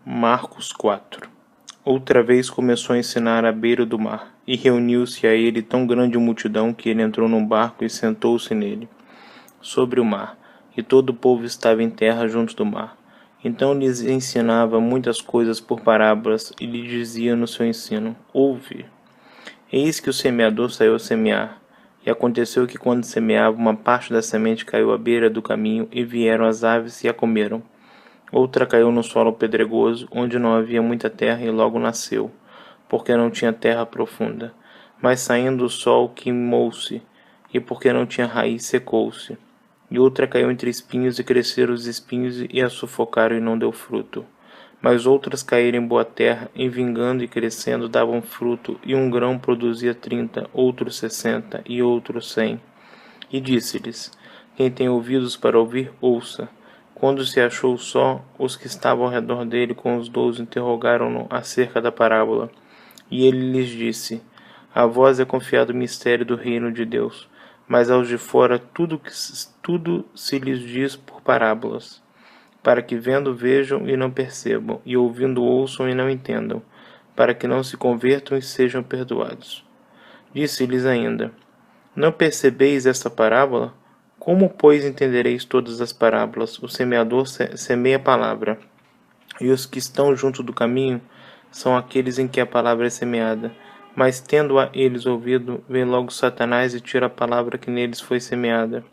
Marcos 4. Outra vez começou a ensinar à beira do mar, e reuniu-se a ele tão grande multidão que ele entrou num barco e sentou-se nele, sobre o mar, e todo o povo estava em terra junto do mar. Então lhes ensinava muitas coisas por parábolas, e lhe dizia no seu ensino: Ouve! Eis que o semeador saiu a semear. E aconteceu que quando semeava, uma parte da semente caiu à beira do caminho, e vieram as aves e a comeram. Outra caiu no solo pedregoso, onde não havia muita terra, e logo nasceu, porque não tinha terra profunda. Mas saindo o sol, queimou-se, e porque não tinha raiz, secou-se. E outra caiu entre espinhos, e cresceram os espinhos, e a sufocaram, e não deu fruto. Mas outras caíram em boa terra, e vingando e crescendo davam fruto, e um grão produzia 30, outro 60, e outro 100. E disse-lhes: Quem tem ouvidos para ouvir, ouça. Quando se achou só, os que estavam ao redor dele com os 12 interrogaram-no acerca da parábola. E ele lhes disse: A vós é confiado o mistério do reino de Deus, mas aos de fora tudo se lhes diz por parábolas, para que vendo vejam e não percebam, e ouvindo ouçam e não entendam, para que não se convertam e sejam perdoados. Disse-lhes ainda: Não percebeis esta parábola? Como, pois, entendereis todas as parábolas? O semeador semeia a palavra, e os que estão junto do caminho são aqueles em que a palavra é semeada. Mas, tendo-a eles ouvido, vem logo Satanás e tira a palavra que neles foi semeada.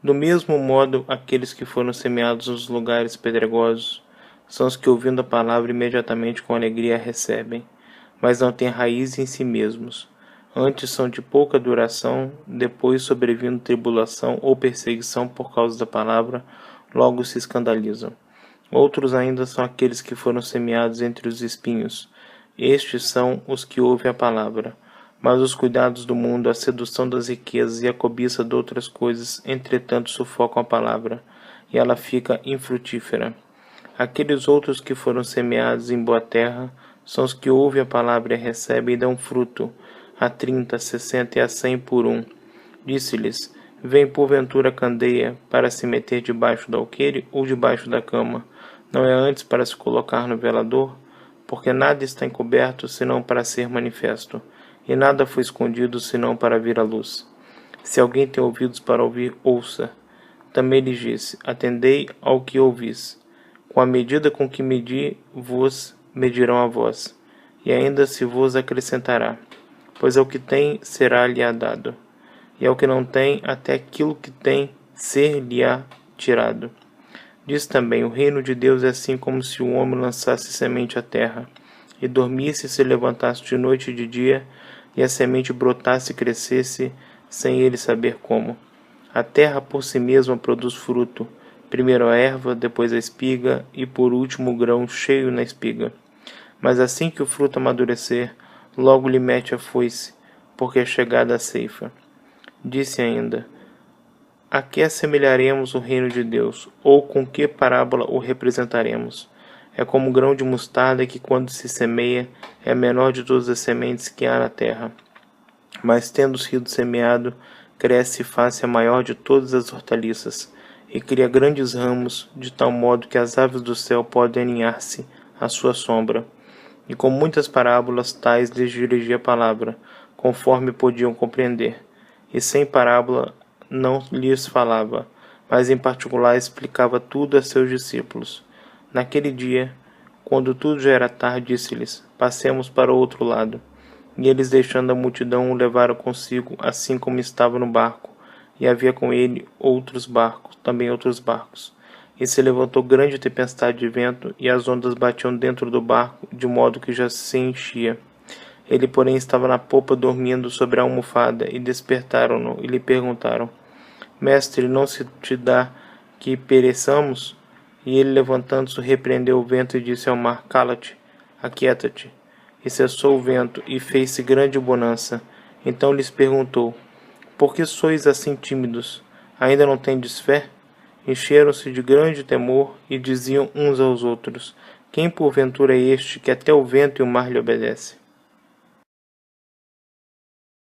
Do mesmo modo, aqueles que foram semeados nos lugares pedregosos são os que, ouvindo a palavra, imediatamente com alegria a recebem, mas não têm raiz em si mesmos. Antes são de pouca duração, depois, sobrevindo tribulação ou perseguição por causa da palavra, logo se escandalizam. Outros ainda são aqueles que foram semeados entre os espinhos. Estes são os que ouvem a palavra, mas os cuidados do mundo, a sedução das riquezas e a cobiça de outras coisas, entretanto, sufocam a palavra, e ela fica infrutífera. Aqueles outros que foram semeados em boa terra são os que ouvem a palavra e a recebem e dão fruto, a 30, a 60 e a 100 por um. Disse-lhes: Vem porventura a candeia para se meter debaixo do alqueire ou debaixo da cama? Não é antes para se colocar no velador? Porque nada está encoberto senão para ser manifesto, e nada foi escondido senão para vir à luz. Se alguém tem ouvidos para ouvir, ouça. Também lhes disse: Atendei ao que ouvis. Com a medida com que medir, vos medirão a vós, e ainda se vos acrescentará. Pois ao que tem, será-lhe dado, e ao que não tem, até aquilo que tem, ser-lhe-á tirado. Diz também: O reino de Deus é assim como se o homem lançasse semente à terra, e dormisse e se levantasse de noite e de dia, e a semente brotasse e crescesse, sem ele saber como. A terra por si mesma produz fruto, primeiro a erva, depois a espiga, e por último o grão cheio na espiga. Mas assim que o fruto amadurecer, logo lhe mete a foice, porque é chegada a ceifa. Disse ainda: A que assemelharemos o reino de Deus, ou com que parábola o representaremos? É como o grão de mostarda que, quando se semeia, é a menor de todas as sementes que há na terra. Mas, tendo sido semeado, cresce e faz-se a maior de todas as hortaliças, e cria grandes ramos, de tal modo que as aves do céu podem aninhar-se à sua sombra. E com muitas parábolas tais lhes dirigia a palavra, conforme podiam compreender. E sem parábola não lhes falava, mas em particular explicava tudo a seus discípulos. Naquele dia, quando tudo já era tarde, disse-lhes: Passemos para o outro lado. E eles, deixando a multidão, o levaram consigo, assim como estava no barco. E havia com ele também outros barcos. E se levantou grande tempestade de vento, e as ondas batiam dentro do barco, de modo que já se enchia. Ele, porém, estava na popa dormindo sobre a almofada, e despertaram-no, e lhe perguntaram: Mestre, não se te dá que pereçamos? E ele, levantando-se, repreendeu o vento e disse ao mar: Cala-te, aquieta-te. E cessou o vento, e fez-se grande bonança. Então lhes perguntou: Por que sois assim tímidos? Ainda não tendes fé? Encheram-se de grande temor e diziam uns aos outros: Quem porventura é este que até o vento e o mar lhe obedece?